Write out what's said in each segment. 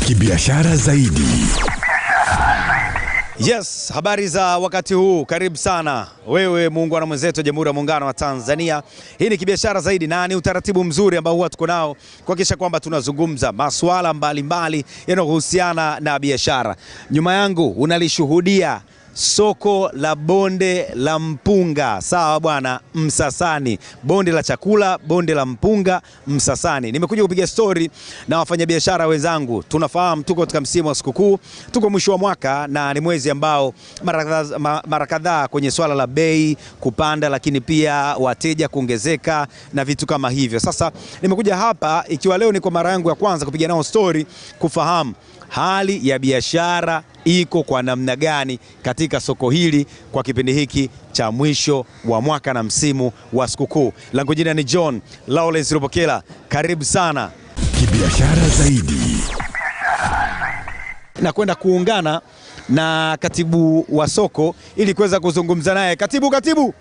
Kibiashara zaidi. Yes, habari za wakati huu, karibu sana wewe muungwana mwenzetu Jamhuri ya Muungano wa Tanzania. Hii ni Kibiashara Zaidi na ni utaratibu mzuri ambao huwa tuko nao kuhakikisha kwamba tunazungumza masuala mbalimbali yanayohusiana na biashara. Nyuma yangu unalishuhudia soko la bonde la mpunga, sawa bwana, Msasani. Bonde la chakula, bonde la mpunga, Msasani. Nimekuja kupiga story na wafanyabiashara wenzangu. Tunafahamu tuko katika msimu wa sikukuu, tuko mwisho wa mwaka na ni mwezi ambao mara kadhaa kwenye swala la bei kupanda, lakini pia wateja kuongezeka na vitu kama hivyo. Sasa nimekuja hapa ikiwa leo ni kwa mara yangu ya kwanza kupiga nao story, kufahamu hali ya biashara iko kwa namna gani katika soko hili kwa kipindi hiki cha mwisho wa mwaka na msimu wa sikukuu. Langu jina ni John Lawrence Rupokela. Karibu sana. Kibiashara Zaidi. Na kwenda kuungana na katibu wa soko ili kuweza kuzungumza naye. Katibu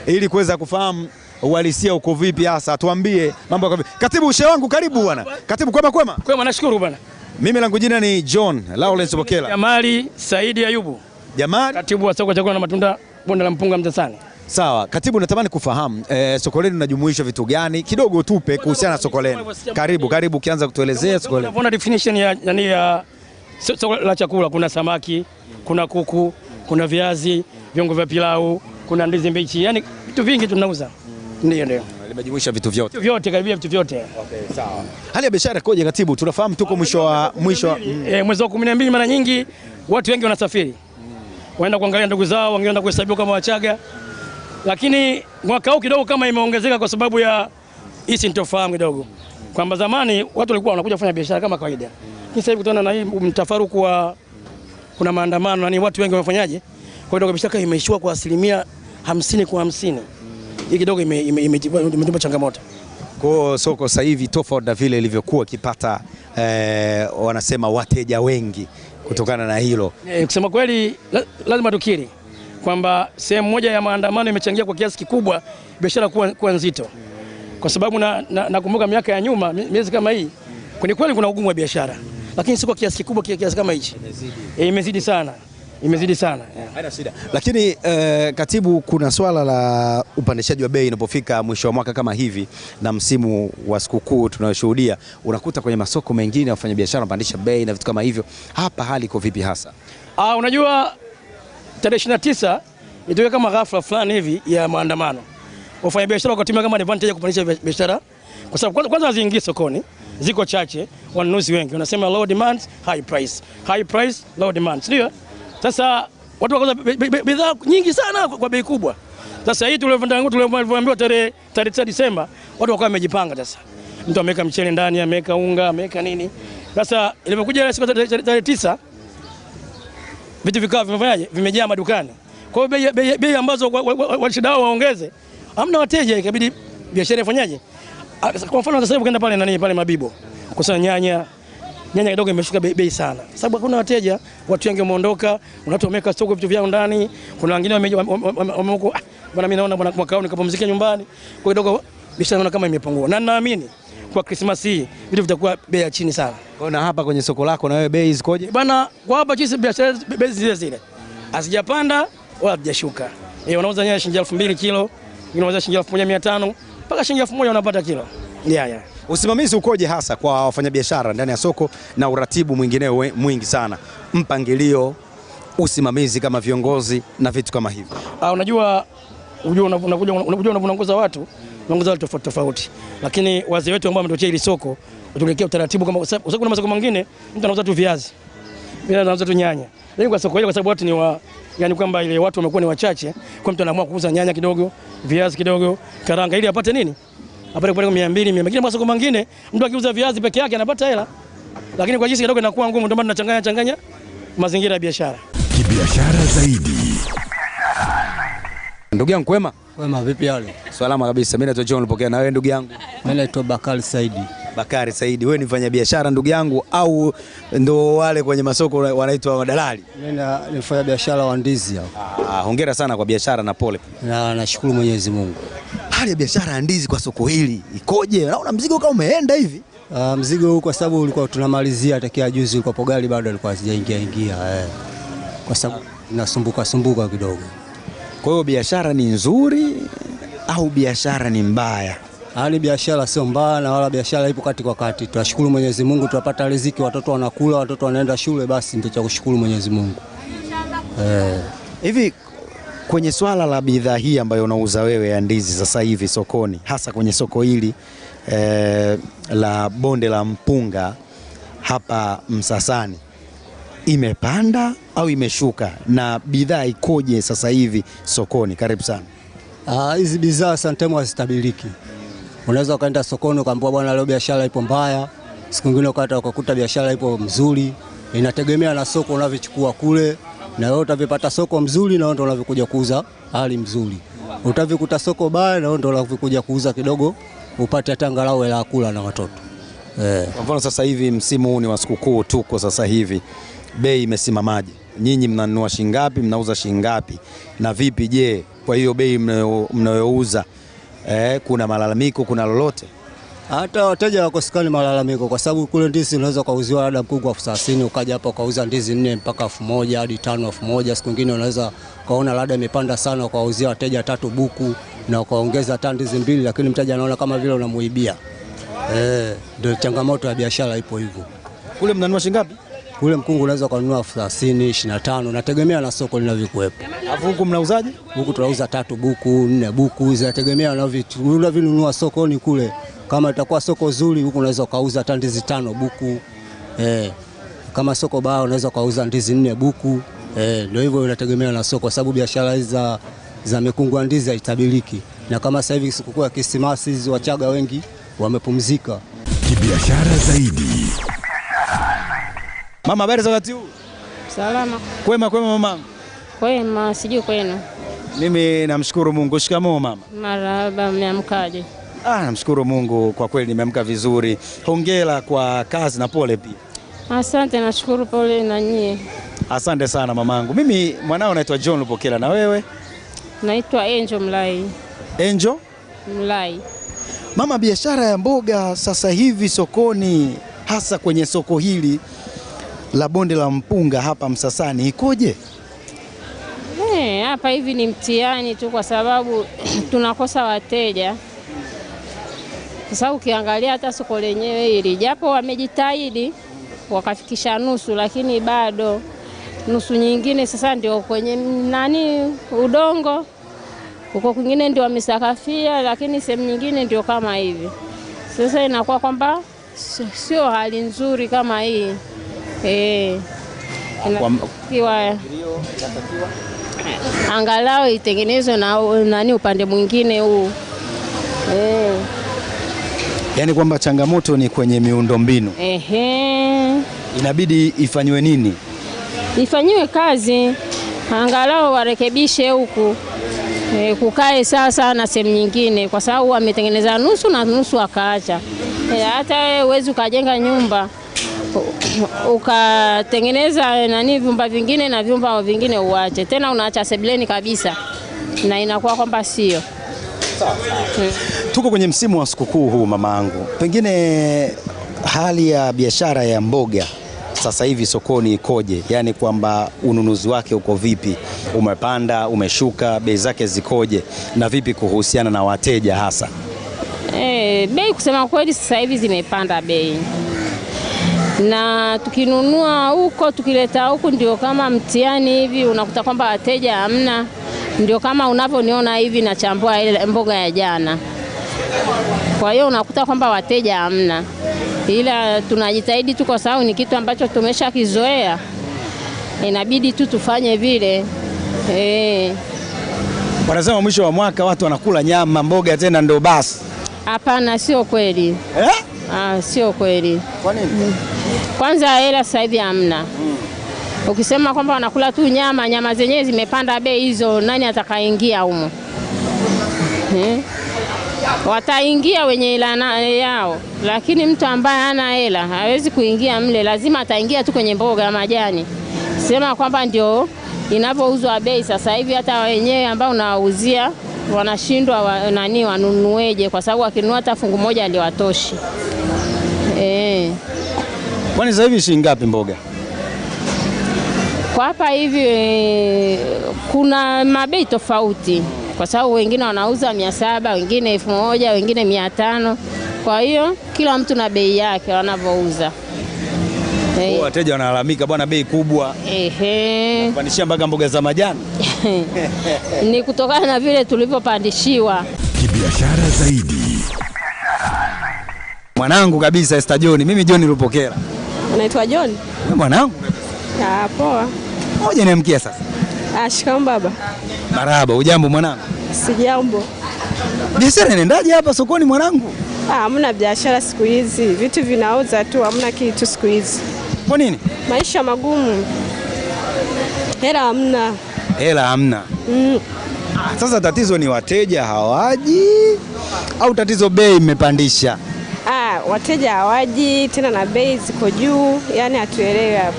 ili kuweza kufahamu uhalisia uko vipi hasa, tuambie mambo yako vipi. Katibu, shehe wangu, karibu bwana. Katibu, kwema? Kwema, nashukuru bwana. Mimi langu jina ni John Lawrence Rupokela. Jamali Saidi Ayubu. Jamali, katibu wa soko chakula na matunda bonde la mpunga Msasani. Sawa, katibu, natamani kufahamu soko lenu linajumuisha vitu gani? Kidogo tupe kuhusiana na soko lenu. Karibu ukianza kutuelezea soko lenu. Unaona definition ya soko la chakula, kuna samaki, kuna kuku, kuna viazi, viungo vya pilau, kuna ndizi mbichi. Yaani vitu vingi tunauza. Ndio. Limejumuisha vitu vyote. Karibia vitu vyote. Okay, sawa. Hali ya biashara koje katibu? Tunafahamu tuko mwisho wa mwezi wa 12, mara nyingi watu wengi wanasafiri. Waenda kuangalia ndugu zao, wangeenda kuhesabiwa kama Wachaga. Lakini mwaka huu kidogo kama imeongezeka kwa sababu ya hii sintofahamu kidogo. Kwamba zamani watu walikuwa wanakuja kufanya biashara kama kawaida. Lakini sasa hivi kutana na hii mtafaruku wa kuna maandamano, na watu wengi wamefanyaje? Kwa hiyo biashara imeishiwa kwa 50% kwa 50. Hii kidogo imetupa changamoto. Kwa soko sasa hivi tofauti na vile ilivyokuwa kipata wanasema wateja wengi kutokana na hilo. Kusema kweli lazima tukiri kwamba sehemu moja ya maandamano imechangia kwa kiasi kikubwa biashara kuwa nzito. Kwa sababu nakumbuka miaka ya nyuma, miezi kama hii, kweli kuna ugumu wa biashara. Lakini si kwa kiasi kikubwa kiasi kama hichi. Imezidi sana. Haina shida. Lakini katibu, kuna swala la upandishaji wa bei inapofika mwisho wa mwaka kama hivi na msimu wa sikukuu tunayoshuhudia, unakuta kwenye masoko mengine wafanyabiashara wanapandisha bei na vitu kama hivyo. Hapa hali iko vipi hasa? Unajua tarehe 29 itokea kama ghafla fulani hivi ya maandamano. Wafanyabiashara wakatumia kama advantage kupandisha biashara kwa sababu kwanza haziingii sokoni, ziko chache, wanunuzi wengi. Wanasema low demand, high price. High price, low demand. Ndio? Sasa watu wakauza bidhaa nyingi sana kwa bei kubwa. Sasa hii tulivyoambiwa tarehe 9 Disemba, watu wakawa wamejipanga sasa. Mtu ameweka mchele ndani, ameweka unga, ameweka nini. Sasa ilipokuja siku tarehe 9, vitu vikao vimefanyaje? Vimejaa madukani. Kwa hiyo bei ambazo washidao waongeze, hamna wateja, ikabidi biashara ifanyaje? Kwa mfano sasa hivi ukienda pale Mabibo, kusanya nyanya kidogo imeshuka bei sana. Sababu hakuna wateja, watu wengi wameondoka, watu wameka soko vitu vyao ndani. Kuna wengine wameuko bwana, mimi naona bwana mwaka huu nikapumzika nyumbani. Kwa kidogo biashara naona kama imepungua. Na naamini kwa Christmas hii vitu vitakuwa bei ya chini sana. Kwa na hapa kwenye soko lako na wewe bei zikoje? Bwana, kwa hapa chini biashara bei zile. Asijapanda wala hajashuka. Wanauza nyanya shilingi 2000 kilo, wanauza shilingi 1500 mpaka shilingi 1000 unapata kilo. Yeah. Usimamizi ukoje hasa kwa wafanyabiashara ndani ya soko na uratibu mwingineo mwingi sana? Mpangilio, usimamizi kama viongozi na vitu kama hivyo. Unajua unaongoza watu tofauti. Lakini wazee wetu ambao wametuachia hili soko, tuliwekea utaratibu kama sababu kuna masoko mengine mtu anauza tu viazi. Mimi anauza tu nyanya. Lakini kwa soko hili kwa sababu watu ni yani kwamba ile watu wamekuwa ni wachache, kwa mtu anaamua kuuza nyanya kidogo, viazi kidogo, karanga ili apate nini? Apate kwa 200. Lakini masoko mengine mtu akiuza viazi peke yake anapata hela. Lakini kwa jinsi kidogo inakuwa ngumu, ndio maana tunachanganya mazingira ya biashara. Kibiashara Zaidi. Ndugu yangu kwema? Kwema, vipi hali? Salama kabisa. Mimi naitwa John Rupokela, na wewe ndugu yangu? Mimi naitwa Bakari Saidi. Bakari Saidi, wewe ni mfanyabiashara ndugu yangu au ndo wale kwenye masoko wanaitwa madalali? Mimi ni mfanyabiashara wa ndizi hapo. Hongera sana kwa biashara na pole. Na nashukuru Mwenyezi Mungu. Hali ya biashara ya ndizi kwa soko hili ikoje? Naona mzigo kama umeenda hivi. Mzigo huu kwa sababu ulikuwa tunamalizia takia juzi, ulikuwa gari bado alikuwa hazijaingia kwa sababu nasumbuka kidogo. Kwa hiyo biashara ni nzuri au biashara ni mbaya? Hali biashara sio mbaya na wala biashara ipo kati kwa kati. Tunashukuru Mwenyezi Mungu, tunapata riziki, watoto wanakula, watoto wanaenda shule, basi ndio cha kushukuru Mwenyezi Mungu. Hivi kwenye swala la bidhaa hii ambayo unauza wewe ya ndizi sasa hivi sokoni, hasa kwenye soko hili la Bonde la Mpunga hapa Msasani, imepanda au imeshuka na bidhaa ikoje sasa hivi sokoni? Karibu sana. Hizi bidhaa sometimes hazitabiliki. Unaweza ukaenda sokoni ukaambiwa bwana leo biashara ipo mbaya, siku nyingine ukakuta biashara ipo mzuri. Inategemea na soko unavyochukua kule, na wewe utavipata soko mzuri na wewe ndio unavyokuja kuuza hali mzuri. Utavikuta soko baya na wewe ndio unavyokuja kuuza kidogo upate hata angalau hela kula na watoto. Kwa mfano sasa hivi msimu huu ni wa sikukuu, tuko sasa hivi, bei imesimamaje? Nyinyi mnanunua shilingi ngapi, mnauza shilingi ngapi na vipi? Je, kwa hiyo bei mnayouza kuna malalamiko, kuna lolote? Hata wateja wakosekani malalamiko, kwa sababu kule ndizi unaweza kauziwa labda mkungu wa 30, ukaja hapa ukauza ndizi 4 mpaka 1000 hadi 5,000. Siku nyingine unaweza kaona labda imepanda sana ukauzia wateja 3 buku na ukaongeza hata ndizi 2, lakini mteja anaona kama vile unamuibia. Ndio changamoto ya biashara ipo hivyo. Kule mnanunua shilingi ngapi? Kule mkungu unaweza kununua 30, 25, nategemea na soko linavyokuepo. Alafu huku mnauzaje? Huku tunauza 3 buku, 4 buku, zinategemea na vitu unavinunua sokoni kule. Kama itakuwa soko zuri huku unaweza kauza hata ndizi 5 buku. Kama soko baya unaweza kauza ndizi 4 buku. Ndio hivyo, inategemea na soko, sababu biashara hizi za mikungu ya ndizi haitabiliki. Na kama sasa hivi sikukuu ya Krismasi, hizi Wachaga wengi wamepumzika. Kibiashara zaidi. Mama, habari za wakati huu? Salama. Kwema mama. Kwema, sijui kwenu. Mimi namshukuru Mungu. Shikamoo mama. Marahaba, mmeamkaje? Namshukuru Mungu, kwa kweli nimeamka vizuri. Hongera kwa kazi na pole pia. Asante, nashukuru, pole na nyie. Asante sana mamangu. Mimi mwanao naitwa John Lupokela, na wewe? Naitwa Angel Mlai. Angel Mlai. Mama, biashara ya mboga sasa hivi sokoni, hasa kwenye soko hili la Bonde la Mpunga hapa Msasani, ikoje? Hapa hivi ni mtihani tu, kwa sababu tunakosa wateja. Kwa sababu ukiangalia hata soko lenyewe hili, japo wamejitahidi wakafikisha nusu, lakini bado nusu nyingine sasa ndio kwenye udongo, huko kwingine ndio wamesakafia, lakini sehemu nyingine ndio kama hivi. Sasa inakuwa kwamba sio hali nzuri kama hii. Inatakiwa angalau itengenezwe na upande mwingine huu. Yaani kwamba changamoto ni kwenye miundombinu. Inabidi ifanywe nini? Ifanyiwe kazi, angalau warekebishe huku, kukae sasa na sehemu nyingine, kwa sababu wametengeneza nusu na nusu akaacha. Hata wewe huwezi ukajenga nyumba ukatengeneza vyumba vingine na vyumba vingine uache, tena unaacha sebuleni kabisa, na inakuwa kwamba sio. Tuko kwenye msimu wa sikukuu huu mamangu, pengine hali ya biashara ya mboga sasa hivi sokoni ikoje? Yaani kwamba ununuzi wake uko vipi? Umepanda, umeshuka, bei zake zikoje? Na vipi kuhusiana na wateja hasa? Bei kusema kweli sasa hivi zimepanda bei. Na tukinunua huko tukileta huku ndio kama mtihani hivi, unakuta kwamba wateja hamna. Ndio kama unavyoniona hivi nachambua ile mboga ya jana. Kwa hiyo unakuta kwamba wateja hamna. Ila tunajitahidi tu, kwa sababu ni kitu ambacho tumeshakizoea. Inabidi tu tufanye vile. Wanasema mwisho wa mwaka watu wanakula nyama, mboga tena ndio basi. Hapana, sio kweli. Sio kweli. Kwa nini? Kwanza hela sasa hivi hamna. Ukisema kwamba wanakula tu nyama zenyewe zimepanda bei, hizo nani atakaingia humo? Wataingia wenye hela yao, lakini mtu ambaye hana hela hawezi kuingia mle, lazima ataingia tu kwenye mboga ya majani. Sema kwamba ndio inapouzwa bei sasa hivi, hata wenyewe ambao unawauzia wanashindwa wanunueje, kwa sababu wakinunua hata fungu moja aliwatoshi. Kwani sasa hivi shilingi ngapi mboga? Kwa hapa hivi kuna mabei tofauti, kwa sababu wengine wanauza 700, wengine 1000, wengine 500. Kwa hiyo kila mtu na bei yake wanavyouza. Wateja wanalalamika bwana, bei kubwa. Kupandishia mpaka mboga za majani. Ni kutokana na vile tulivyopandishiwa. Kibiashara zaidi. Mwanangu kabisa Esther John, mimi John Lupokela. Unaitwa John? Mwanangu. Poa. Ngoja niamkie sasa. Shikamoo baba. Marahaba, ujambo mwanangu? Sijambo. Biashara inaendaje hapa sokoni mwanangu? Hamna biashara siku hizi. Vitu vinauza tu, hamna kitu siku hizi. Kwa nini? Maisha magumu. Hela hamna. Hela hamna. Sasa tatizo ni wateja hawaji au tatizo bei imepandisha? Wateja hawaji tena na bei ziko juu, yani hatuelewi hapo.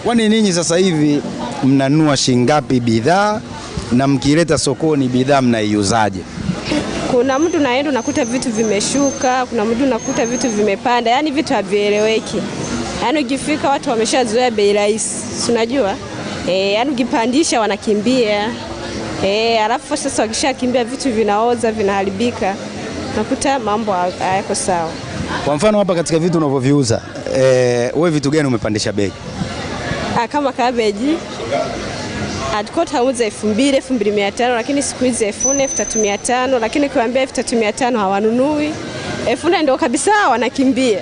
Kwani ninyi sasa hivi mnanunua shilingi ngapi bidhaa na mkileta sokoni bidhaa mnaiuzaje? Kuna mtu naenda unakuta vitu vimeshuka, kuna mtu unakuta vitu vimepanda, yani vitu havieleweki. Yani ukifika watu wameshazoea bei rahisi, unajua? Yani ukipandisha wanakimbia. Alafu sasa wakishakimbia vitu vinaoza, vinaharibika. Nakuta mambo hayako sawa. Kwa mfano hapa katika vitu unavyoviuza, wewe vitu gani umepandisha bei? Kama cabbage alikuwa tunauza 2000, 2500, lakini siku hizi 4000, 3500, lakini ukiwaambia 3500 hawanunui. 4000 ndio kabisa wanakimbia.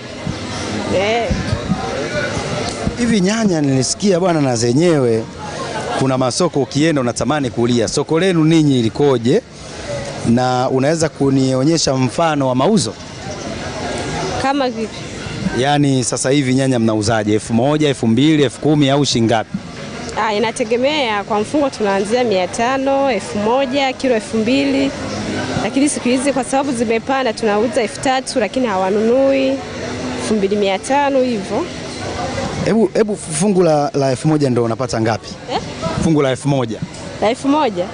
Hivi nyanya nilisikia bwana, na zenyewe kuna masoko ukienda unatamani kulia. Soko lenu ninyi ilikoje? Na unaweza kunionyesha mfano wa mauzo? Kama vipi? Yaani sasa hivi nyanya mnauzaje? 1000, 2000, 10000 au shilingi ngapi? Inategemea. Kwa mfungo tunaanzia 500, 1000, kilo 2000. Lakini siku hizi kwa sababu zimepanda tunauza 3000, lakini hawanunui 2500 hivyo. Hebu fungu la 1000 ndio unapata ngapi? Fungu la 1000. La 1000?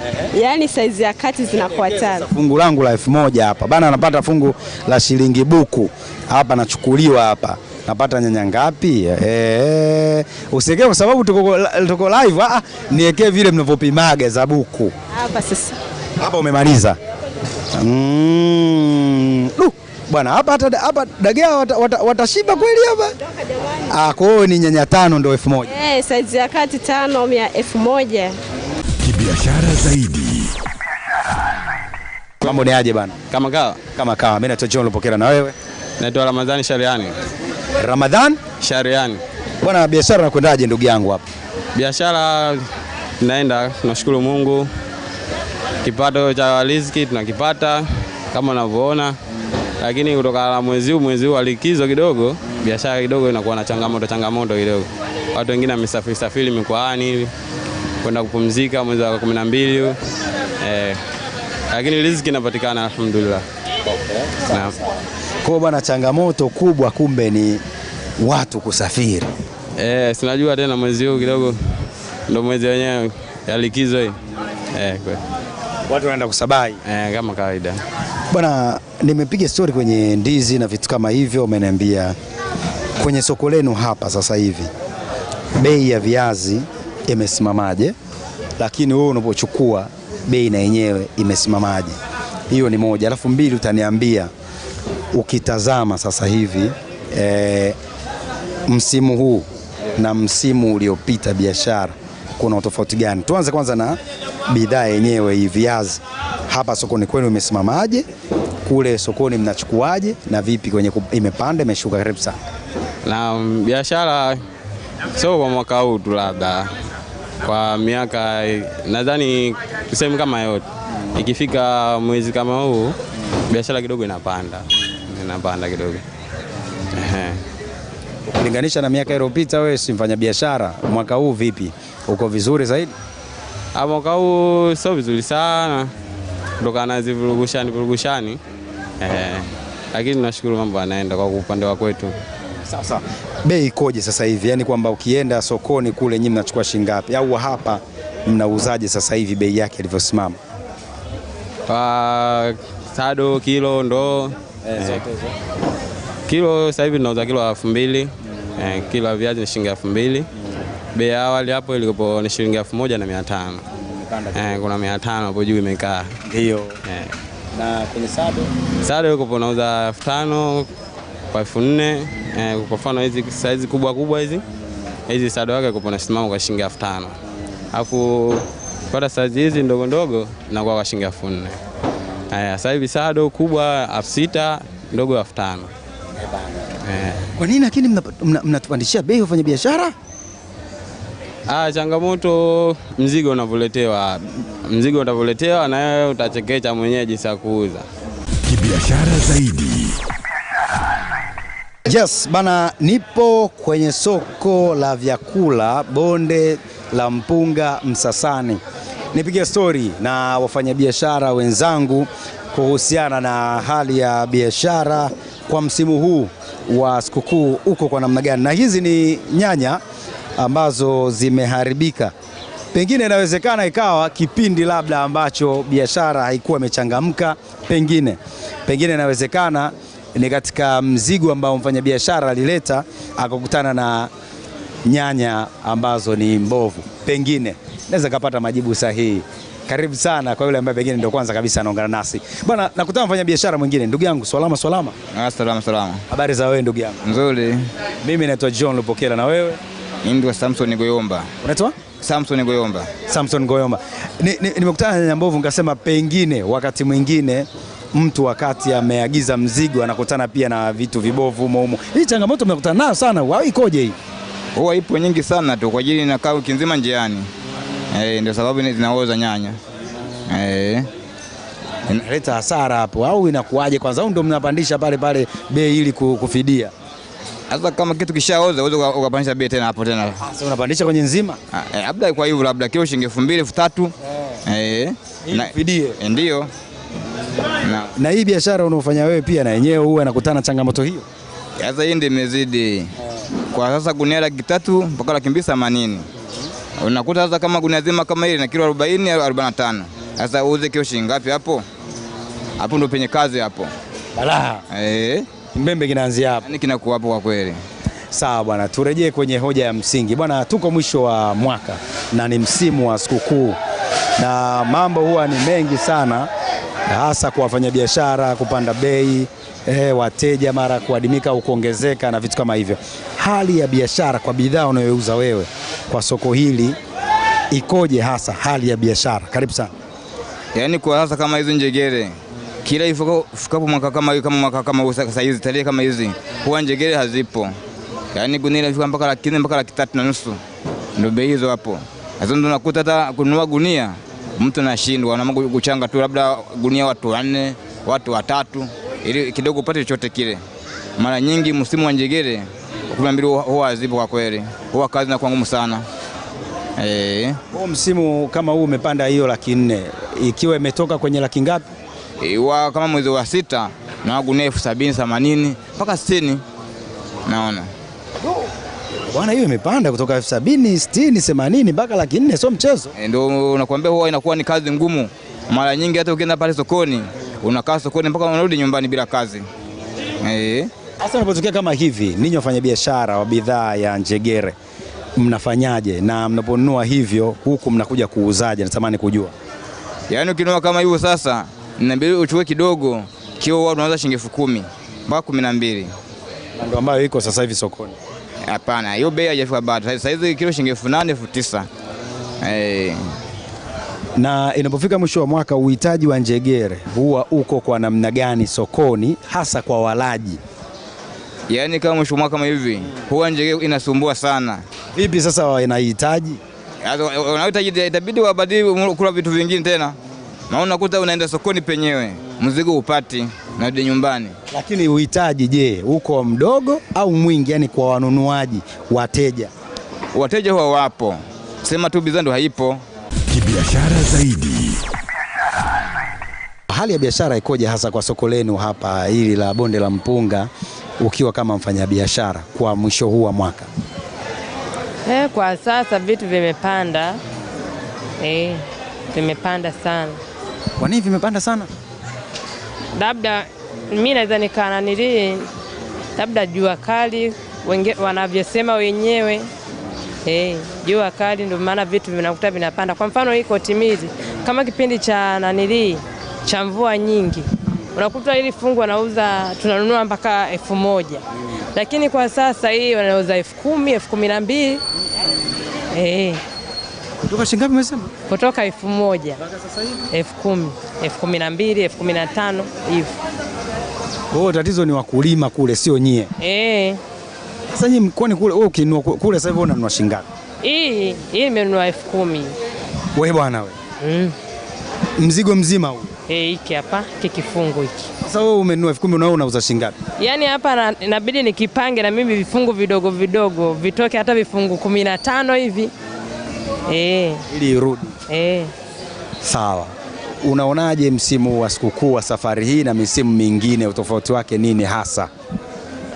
Yaani saizi ya kati zinakuwa 5. Fungu langu la 1000 hapa. Bana anapata fungu la shilingi buku. Hapa nachukuliwa hapa. Napata nyanya ngapi? Usiweke kwa sababu tuko live. Niwekee vile mnavyopimaga za buku. Hapa sasa. Hapa umemaliza. Bwana hapa dagaa watashiba kweli hapa? Kwa hiyo ni nyanya 5 ndio 1000. Saizi ya kati 5 1000. Kibiashara zaidi. Mambo ni aje bana? Kama kawa. Kama kawa. Mimi naitwa John Lupokela, na wewe? Naitwa Ramadhani Shariani. Ramadhan Shariani. Bwana, biashara inakwendaje ndugu yangu hapa? Biashara naenda, tunashukuru Mungu. Kipato cha riziki tunakipata kama unavyoona. Lakini kutoka na mwezi huu wa likizo kidogo, biashara kidogo inakuwa na changamoto kidogo. Watu wengine wamesafiri mikoani hivi kwenda kupumzika mwezi wa 12. Lakini riziki inapatikana alhamdulillah. Kwa bwana, changamoto kubwa kumbe ni watu kusafiri. Sinajua tena mwezi huu kidogo ndio mwezi wenyewe ya likizo hii. Watu wanaenda kusabai. Kama kawaida. Bwana, nimepiga story kwenye ndizi na vitu kama hivyo, umeniambia kwenye soko lenu hapa sasa hivi bei ya viazi imesimamaje, lakini wewe unapochukua bei na yenyewe imesimamaje? Hiyo ni moja. Alafu mbili, utaniambia ukitazama sasa hivi msimu huu na msimu uliopita biashara kuna utofauti gani? Tuanze kwanza na bidhaa yenyewe, hii viazi hapa sokoni kwenu imesimamaje, kule sokoni mnachukuaje, na vipi kwenye imepanda imeshuka? Karibu sana. Na biashara sio kwa mwaka huu tu, labda kwa miaka nadhani tuseme kama yote, ikifika mwezi kama huu biashara kidogo inapanda kidogo. Kulinganisha na miaka iliyopita, wewe si mfanya biashara, mwaka huu vipi? Uko vizuri zaidi? Mwaka huu sio vizuri sana kutokana na vurugushani. Lakini tunashukuru mambo yanaenda kwa upande wa kwetu. Sasa bei ikoje sasa hivi? Yaani kwamba ukienda sokoni kule nyinyi mnachukua shilingi ngapi, au hapa mnauzaje sasa hivi bei yake ilivyosimama? Sado kilo ndo Zote hizo. Kilo sasa hivi tunauza kilo 2000. Kilo ya viazi ni shilingi 2000. Bei awali hapo ilikuwa ni shilingi 1500. Kuna 500 hapo juu imekaa. Ndio. Na kwenye sado? Sado yuko unauza 5000 kwa 4000. Kwa mfano hizi size kubwa hizi sado yake yuko nasimama kwa shilingi 5000. Alafu kwa size hizi ndogo na kwa shilingi 4000. Sasa hivi sado kubwa 6000, ndogo 5000. Kwa nini lakini mnatupandishia bei wafanya biashara? Changamoto mzigo unavoletewa na wewe utachekecha mwenyewe jinsi ya kuuza. Kibiashara zaidi. Yes, bana, nipo kwenye soko la vyakula Bonde la Mpunga Msasani. Nipige story na wafanyabiashara wenzangu kuhusiana na hali ya biashara kwa msimu huu wa sikukuu uko kwa namna gani. Na hizi ni nyanya ambazo zimeharibika. Pengine inawezekana ikawa kipindi labda ambacho biashara haikuwa imechangamka, pengine inawezekana ni katika mzigo ambao mfanyabiashara alileta akakutana na nyanya ambazo ni mbovu. Pengine naweza kupata majibu sahihi. Karibu sana kwa yule ambaye pengine ndio kwanza kabisa anaongana nasi. Bwana, nakutana mfanyabiashara mwingine. Ndugu yangu, salama. Salama. Habari za wewe ndugu yangu? Nzuri. Mimi naitwa John Lupokela, na wewe? Ndio Samson Goyomba. Unaitwa? Samson Goyomba. Nimekutana na nyanya mbovu nikasema pengine wakati mwingine mtu wakati ameagiza mzigo anakutana pia na vitu vibovu humo. Hii changamoto mmekutana nayo sana, wao ikoje hii? Huwa ipo nyingi sana tu kwa ajili inakaa wiki nzima njiani. Ndio sababu zinaoza nyanya. Inaleta hasara hapo au inakuaje kwanza, au ndio mnapandisha pale bei ili kufidia? Sasa kama kitu kishaoza uweze ukapandisha bei tena hapo tena. Sasa unapandisha kwenye nzima? Labda kwa hivyo labda kilo shilingi 2000 3000. Na fidie. Ndio. Na hii biashara unaofanya wewe pia na yenyewe huwa inakutana changamoto hiyo? Sasa hii ndio imezidi. Kwa sasa gunia 300 mpaka 280. Unakuta sasa kama gunia zima kama hili na kilo 40 au 45. Sasa uuze kilo shilingi ngapi hapo? Hapo ndio penye kazi hapo. Balaa. Mbembe kinaanzia hapo. Yaani kinakuwa hapo kwa kweli. Sawa bwana, turejee kwenye hoja ya msingi. Bwana, tuko mwisho wa mwaka na ni msimu wa sikukuu. Na mambo huwa ni mengi sana, hasa kwa wafanyabiashara kupanda bei, wateja mara kuadimika au kuongezeka na vitu kama hivyo. Hali ya biashara kwa bidhaa unayouza wewe kwa soko hili ikoje, hasa hali ya biashara? Karibu sana. Yaani kwa sasa kama hizo njegere kila ifikapo mwaka kama sasa hizi tarehe kama hizi huwa njegere hazipo. Yaani gunia inafika mpaka 4 mpaka 3.5. Ndio bei hizo hapo. Sasa ndio unakuta hata kununua gunia mtu anashindwa, anaamua kuchanga tu labda gunia watu 4, watu 3 ili kidogo upate chochote kile. Mara nyingi msimu wa njegere 12 huwa hazipo kwa kweli. Huwa kazi inakuwa ngumu sana. Huo msimu kama huu umepanda hiyo 400, ikiwa imetoka kwenye laki ngapi? Kama mwezi wa 6 na gunia 70 80 mpaka 60. Naona. Bwana, hiyo imepanda kutoka 70 60 80 mpaka 400, sio mchezo. Ndio nakwambia huwa inakuwa ni kazi ngumu. Mara nyingi hata ukienda pale sokoni, unakaa sokoni mpaka unarudi nyumbani bila kazi. Sasa unapotokea kama hivi, ninyi wafanyabiashara wa bidhaa ya njegere mnafanyaje, na mnaponunua hivyo huku mnakuja kuuzaje? Natamani kujua. Yaani ukinunua kama hivyo sasa, inabidi uchukue kidogo, kio wao unaanza shilingi 10,000 mpaka 12. Ndio ambayo iko sasa hivi sokoni. Hapana, hiyo bei haijafika bado. Sasa hizi kilo shilingi 8,000 9,000. Na inapofika mwisho wa mwaka uhitaji wa njegere huwa uko kwa namna gani sokoni, hasa kwa walaji? Yaani kama mwisho wa mwaka kama hivi, huwa njegere inasumbua sana. Vipi sasa wanahitaji? Wanahitaji itabidi wabadili kula vitu vingine tena. Maana unakuta unaenda sokoni penyewe, mzigo upati na rudi nyumbani. Lakini uhitaji je, uko mdogo au mwingi, yani kwa wanunuaji, wateja? Wateja huwa wapo. Sema tu bidhaa ndio haipo. Kibiashara zaidi. Hali ya biashara ikoje hasa kwa soko lenu hapa hili la Bonde la Mpunga, ukiwa kama mfanyabiashara kwa mwisho huu wa mwaka? Kwa sasa vitu vimepanda. Vimepanda sana. Kwa nini vimepanda sana? Labda mimi naweza nikananili labda jua kali wanavyosema wenyewe. Jua kali ndio maana vitu vinakuta vinapanda. Kwa mfano hii kotimizi kama kipindi cha nanili cha mvua nyingi unakuta ili fungu wanauza tunanunua mpaka 1000. Lakini kwa sasa hii wanauza 10,000, 12,000. Kutoka shingapi umesema? Kutoka 1000 mpaka sasa hivi 10,000, 12,000, 15,000 hivi. Kwa hiyo tatizo ni wakulima kule sio nyie. Sasa nyinyi kwani kule wewe ukinunua kule sasa hivi unanunua shingapi? Hii nimenunua 10,000. Wewe bwana wewe. Mzigo mzima huu. Hiki hapa kifungu hiki. Sasa wewe umenunua 10,000 na wewe unauza shingapi? Yaani hapa inabidi nikipange na mimi vifungu vidogo vidogo vitoke hata vifungu 15 hivi. Ili irudi. Sawa. Unaonaje msimu wa sikukuu wa safari hii na misimu mingine, utofauti wake nini hasa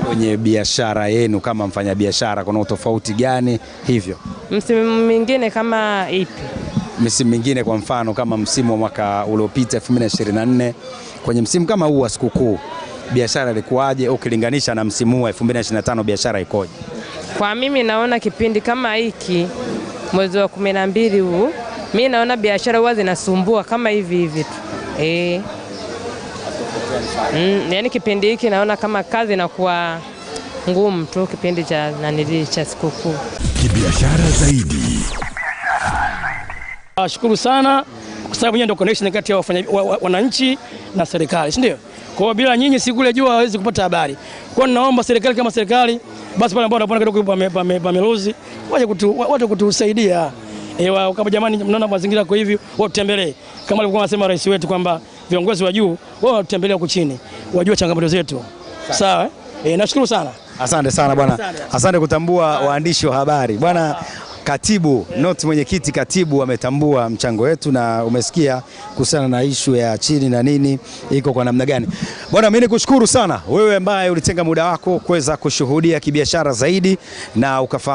kwenye biashara yenu kama mfanyabiashara? Kuna utofauti gani hivyo? Msimu mingine kama ipi? Misimu mingine kwa mfano kama msimu wa mwaka uliopita 2024, kwenye msimu kama huu wa sikukuu biashara ilikuwaje ukilinganisha na msimu wa 2025, biashara ikoje? Kwa mimi naona kipindi kama hiki mwezi wa 12 huu mimi naona biashara huwa zinasumbua kama hivi tu. Yaani kipindi hiki naona kama kazi inakuwa ngumu tu kipindi cha nanili cha sikukuu. Kibiashara zaidi. Shukuru sana kwa sababu nyinyi ndio connection kati ya wananchi na serikali, si ndio? Kwa hiyo bila nyinyi sikule jua hawezi kupata habari. Kwa hiyo naomba serikali kama serikali basi pale ambao wanaona kidogo pamelozi waje kutusaidia. Kama jamani mnaona mazingira kwa hivi watembelee. Kama alikuwa anasema rais wetu kwamba viongozi wa juu wao watembelee huko chini. Wajue changamoto zetu. Sawa? Nashukuru sana. Asante sana bwana. Asante kutambua waandishi wa habari. Bwana Katibu, mwenyekiti katibu ametambua mchango wetu na umesikia kuhusiana na issue ya chini na nini iko kwa namna gani. Bwana mimi nikushukuru sana wewe ambaye ulitenga muda wako kuweza kushuhudia Kibiashara Zaidi na ukafahamu